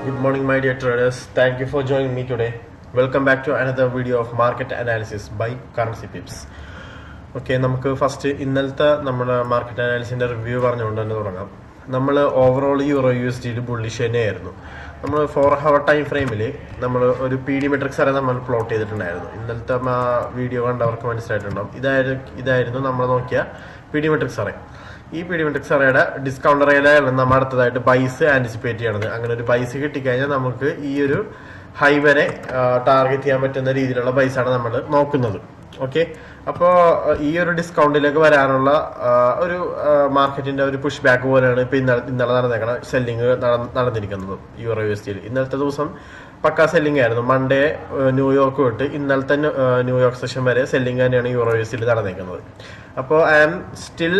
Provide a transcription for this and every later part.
Good morning, my dear traders. Thank you for joining me today. Welcome back to another video of market analysis by Currency Pips. Okay, നമുക്ക് first ഇന്നലത്തെ നമ്മുടെ market അനാലിസിൻ്റെ review പറഞ്ഞുകൊണ്ട് തന്നെ തുടങ്ങാം. നമ്മൾ overall euro USD bullish തന്നെയായിരുന്നു. നമ്മൾ 4 hour time ഫ്രെയിമിൽ നമ്മൾ ഒരു PD മെട്രിക്സ് അറേ നമ്മൾ പ്ലോട്ട് ചെയ്തിട്ടുണ്ടായിരുന്നു. ഇന്നലത്തെ വീഡിയോ കണ്ടവർക്ക് മനസ്സിലായിട്ടുണ്ടാവും. ഇതായിരുന്നു നമ്മൾ നോക്കിയ PD മെട്രിക്സ് അറേ. ഈ PD മെട്രിക്സ് അറേയുടെ ഡിസ്കൗണ്ട് അറേയിലാണ് നമ്മൾ അടുത്തതായിട്ട് ബൈസ് ആൻറ്റിസിപ്പേറ്റ് ചെയ്യണത്. അങ്ങനെ ഒരു ബൈസ് കിട്ടിക്കഴിഞ്ഞാൽ നമുക്ക് ഈ ഒരു ഹൈവനെ ടാർഗറ്റ് ചെയ്യാൻ പറ്റുന്ന രീതിയിലുള്ള ബൈസാണ് നമ്മൾ നോക്കുന്നത്. ഓക്കെ, അപ്പോൾ ഈ ഒരു ഡിസ്കൗണ്ടിലേക്ക് വരാനുള്ള ഒരു മാർക്കറ്റിന്റെ ഒരു പുഷ് ബാക്ക് പോലെയാണ് ഇപ്പോൾ ഇന്നലെ നടന്നേക്കണ സെല്ലിങ് നടന്നിരിക്കുന്നത് യൂറോ USD. ഇന്നലത്തെ ദിവസം പക്കാ സെല്ലിംഗ് ആയിരുന്നു. മൺഡേ ന്യൂയോർക്ക് തൊട്ട് ഇന്നലത്തെ ന്യൂയോർക്ക് സെഷൻ വരെ സെല്ലിംഗ് തന്നെയാണ് യൂറോ USD നടന്നേക്കുന്നത്. അപ്പോൾ I am still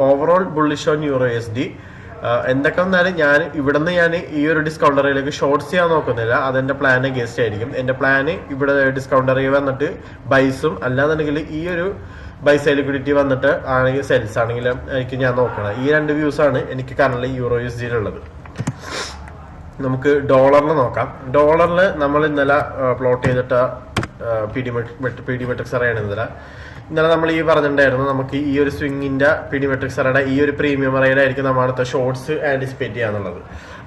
overall bullish on euro USD. എന്തൊക്കെ വന്നാലും ഞാൻ ഈ ഒരു ഡിസ്കൗണ്ട് അറയിലേക്ക് ഷോർട്ട്സ് ചെയ്യാൻ നോക്കുന്നില്ല. അതെന്റെ പ്ലാൻ അഗേൻസ്റ്റ് ആയിരിക്കും. എന്റെ പ്ലാന് ഇവിടെ ഡിസ്കൗണ്ട് അറയിൽ വന്നിട്ട് ബൈസും അല്ലാന്നുണ്ടെങ്കിൽ ഈ ഒരു ബൈസ് ലിക്വിഡിറ്റി വന്നിട്ട് ആണെങ്കിൽ സെൽസ് ആണെങ്കിലും എനിക്ക് ഞാൻ നോക്കണം. ഈ രണ്ട് വ്യൂസ് ആണ് എനിക്ക് കറന്റ് യൂറോ USD ഉള്ളത്. നമുക്ക് ഡോളറിന് നോക്കാം. ഡോളറിൽ നമ്മൾ ഇന്നലെ പ്ലോട്ട് ചെയ്തിട്ട് PD മെട്രിക്സ് അറയാണ് ഇന്നലെ നമ്മൾ ഈ പറഞ്ഞിട്ടുണ്ടായിരുന്നു. നമുക്ക് ഈ ഒരു സ്വിങ്ങിന്റെ PD മെട്രിക്സ് അറയുടെ ഈ ഒരു പ്രീമിയം അറയിലായിരിക്കും നമ്മൾ അടുത്ത ഷോർട്സ് ആന്റിസിപ്പേറ്റ് ചെയ്യാന്നുള്ളത്.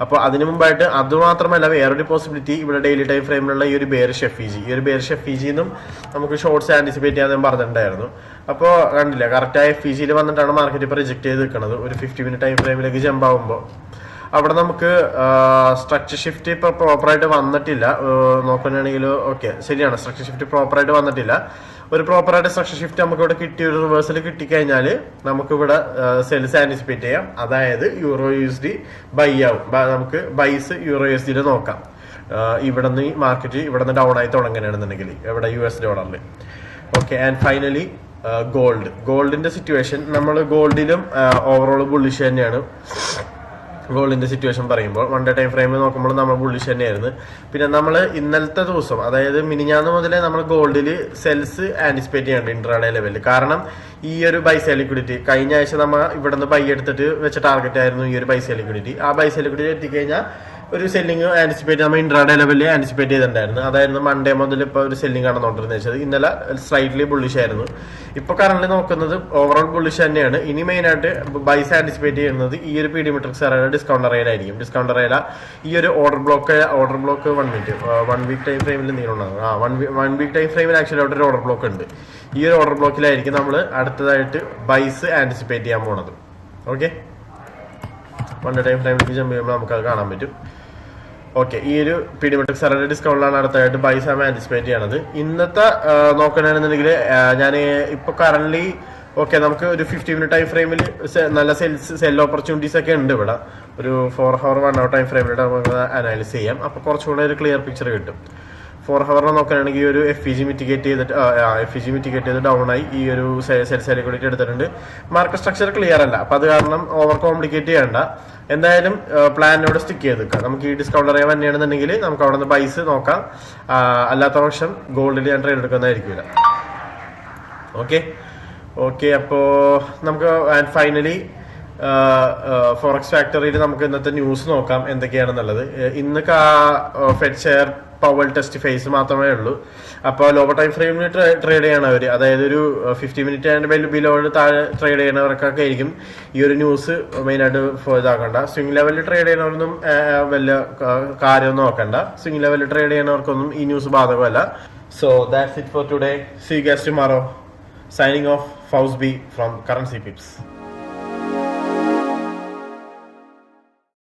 അപ്പോൾ അതിനു മുമ്പായിട്ട് അതുമാത്രമല്ല വേറൊരു പോസിബിലിറ്റി, ഇവിടെ ഡെയിലി ടൈം ഫ്രെയിമിലുള്ള ഈ ഒരു ബെയറിഷ് FEG, ഈ ഒരു ബെയറിഷ് FEGന്നും നമുക്ക് ഷോർട്സ് ആന്റിസിപ്പേറ്റ് ചെയ്യാൻ പറഞ്ഞിട്ടുണ്ടായിരുന്നു. അപ്പോൾ കണ്ടില്ല, കറക്റ്റായ FEGയിൽ വന്നിട്ടാണ് മാർക്കറ്റ് ഇപ്പോൾ റിജക്ട് ചെയ്ത് നിൽക്കുന്നത്. ഒരു 50 minute ടൈം ഫ്രെയിമിലേക്ക് ജമ്പ് ആകുമ്പോൾ അവിടെ നമുക്ക് സ്ട്രക്ചർ ഷിഫ്റ്റ് ഇപ്പോൾ പ്രോപ്പറായിട്ട് വന്നിട്ടില്ല. നോക്കുകയാണെങ്കിൽ ഓക്കെ ശരിയാണ്, സ്ട്രക്ചർ ഷിഫ്റ്റ് പ്രോപ്പറായിട്ട് വന്നിട്ടില്ല. ഒരു പ്രോപ്പറായിട്ട് സ്ട്രക്ചർ ഷിഫ്റ്റ് നമുക്ക് ഇവിടെ കിട്ടി, ഒരു റിവേഴ്സൽ കിട്ടിക്കഴിഞ്ഞാൽ നമുക്കിവിടെ സെൽസ് ആന്റിസിപ്പേറ്റ് ചെയ്യാം. അതായത് യൂറോ USD ബൈ ആവും. നമുക്ക് ബൈസ് യൂറോ USD നോക്കാം. ഇവിടെ നിന്ന് മാർക്കറ്റ് ഇവിടെ നിന്ന് ഡൗൺ ആയി തുടങ്ങുകയാണെന്നുണ്ടെങ്കിൽ ഇവിടെ US ഡോളറിൽ. ഓക്കെ, ആൻഡ് ഫൈനലി ഗോൾഡിന്റെ സിറ്റുവേഷൻ. നമ്മൾ ഗോൾഡിലും ഓവറോൾ ബുള്ളിഷ് തന്നെയാണ്. ഗോൾഡിന്റെ സിറ്റുവേഷൻ പറയുമ്പോൾ 1 day ടൈം ഫ്രെയിമിൽ നോക്കുമ്പോൾ നമ്മൾ ബുള്ളിഷ് തന്നെയായിരുന്നു. പിന്നെ നമ്മൾ ഇന്നലത്തെ ദിവസം, അതായത് മിനിഞ്ഞാന്ന് മുതലേ നമ്മൾ ഗോൾഡിൽ സെൽസ് ആന്റിസിപ്പേറ്റ് ചെയ്യുന്നുണ്ട് ഇൻട്രാഡേ ലെവലിൽ. കാരണം ഈ ഒരു ബൈസ ലിക്വിഡിറ്റി കഴിഞ്ഞ ആഴ്ച നമ്മൾ ഇവിടെ നിന്ന് ബൈ എടുത്തിട്ട് വെച്ച ടാർഗറ്റ് ആയിരുന്നു ഈ ഒരു ബൈസ ലിക്വിഡിറ്റി. ആ ബൈസ ലിക്വിഡിറ്റി എത്തിക്കഴിഞ്ഞാൽ ഒരു സെല്ലിങ് ആന്റിസിപ്പേറ്റ് നമ്മൾ ഇൻട്രാഡേ ലെവലിൽ ആന്റിസിപ്പേറ്റ് ചെയ്തിട്ടുണ്ടായിരുന്നു. അതായിരുന്നു മൺഡേ മുതൽ ഇപ്പോൾ ഒരു സെല്ലിംഗ് ആണ് നോണ്ടിരുന്നത് വെച്ചത്. ഇന്നലെ സ്ലൈറ്റ്ലി ബുള്ളിഷ് ആയിരുന്നു. ഇപ്പോൾ കറന്റ് നോക്കുന്നത് ഓവറോൾ ബുള്ളിഷ് തന്നെയാണ്. ഇനി മെയിനായിട്ട് ബൈസ് ആന്റിസിപ്പേറ്റ് ചെയ്യുന്നത് ഈ ഒരു PD മെട്രിക്സ് അറയുടെ ഡിസ്കൗണ്ട് അറയിലായിരിക്കും. ഡിസ്കൗണ്ട് അറയില ഈ ഒരു order block 1 minute 1 week time ഫ്രെയിമിൽ നീളുണ്ടാകും. 1 week ടൈം ഫ്രെയിമിൽ ആക്ച്വലി അവിടെ ഒരു ഓർഡർ ബ്ലോക്ക് ഉണ്ട്. ഈ ഒരു ഓർഡർ ബ്ലോക്കിലായിരിക്കും നമ്മൾ അടുത്തതായിട്ട് ബൈസ് ആന്റിസിപ്പേറ്റ് ചെയ്യാൻ പോണത്. ഓക്കെ, 1 day ടൈം ഫ്രെയിമിലേക്ക് ജമ്പ് ചെയ്യുമ്പോൾ നമുക്കത് കാണാൻ പറ്റും. ഓക്കെ, ഈ ഒരു PD മെട്രിക്സ് അറയുടെ ഡിസ്കൗണ്ടിലാണ് അടുത്തായിട്ട് ബൈസ് ആന്റിസിപ്പേറ്റ് ചെയ്യണത്. ഇന്നത്തെ നോക്കണമെന്നുണ്ടെങ്കിൽ ഞാൻ ഇപ്പോൾ കറന്റ് ഓക്കെ നമുക്ക് ഒരു 50 minute ടൈം ഫ്രെയിമിൽ നല്ല സെൽ ഓപ്പർച്യൂണിറ്റീസ് ഒക്കെ ഉണ്ട്. ഇവിടെ ഒരു 4 hour 1 hour ടൈം ഫ്രെയിമിൽ നമുക്ക് അനാലിസ് ചെയ്യാം. അപ്പോൾ കുറച്ചുകൂടെ ഒരു ക്ലിയർ പിക്ചർ കിട്ടും. 4 hour നോക്കുകയാണെങ്കിൽ ഈ ഒരു FEG മിറ്റിഗേറ്റ് ചെയ്ത് ഡൗൺ ആയി ഈ ഒരു സെൽസ് ലിക്വിഡിറ്റി എടുത്തിട്ടുണ്ട്. മാർക്കറ്റ് സ്ട്രക്ചർ ക്ലിയർ അല്ല. അപ്പം അത് കാരണം ഓവർ കോംപ്ലിക്കേറ്റ് ചെയ്യേണ്ട. എന്തായാലും പ്ലാനിനോട് സ്റ്റിക്ക് ചെയ്ത് നിൽക്കാം. നമുക്ക് ഈ ഡിസ്കൗണ്ട് അറിയാൻ തന്നെയാണെന്നുണ്ടെങ്കിൽ നമുക്ക് അവിടെ നിന്ന് ബൈസ് നോക്കാം. അല്ലാത്ത പക്ഷം ഗോൾഡിൽ ഞാൻ ട്രേഡ് എടുക്കുന്നതായിരിക്കില്ല. ഓക്കെ, അപ്പോൾ നമുക്ക് ആൻഡ് ഫൈനലി ഫോറക്സ് ഫാക്ടറിയിൽ നമുക്ക് ഇന്നത്തെ ന്യൂസ് നോക്കാം എന്തൊക്കെയാണെന്നുള്ളത്. ഇന്ന് Fed chair Powell test phase മാത്രമേ ഉള്ളൂ. അപ്പോൾ ലോവർ ടൈം ഫ്രെയിമിൽ ട്രേഡ് ചെയ്യണവർ, അതായത് ഒരു 50 minute ആൻഡ് ബിലോയിൽ താഴെ ട്രേഡ് ചെയ്യണവർക്കൊക്കെ ആയിരിക്കും ഈ ഒരു ന്യൂസ് മെയിനായിട്ട് ഇതാക്കണ്ട. സ്വിംഗ് ലെവലിൽ ട്രേഡ് ചെയ്യണവർക്കൊന്നും വലിയ കാര്യമൊന്നും നോക്കണ്ട. സ്വിംഗ് ലെവലിൽ ട്രേഡ് ചെയ്യണവർക്കൊന്നും ഈ ന്യൂസ് ബാധകമല്ല. So that's it for today. See you guys tomorrow. Signing off, Fausby from Currency Pips.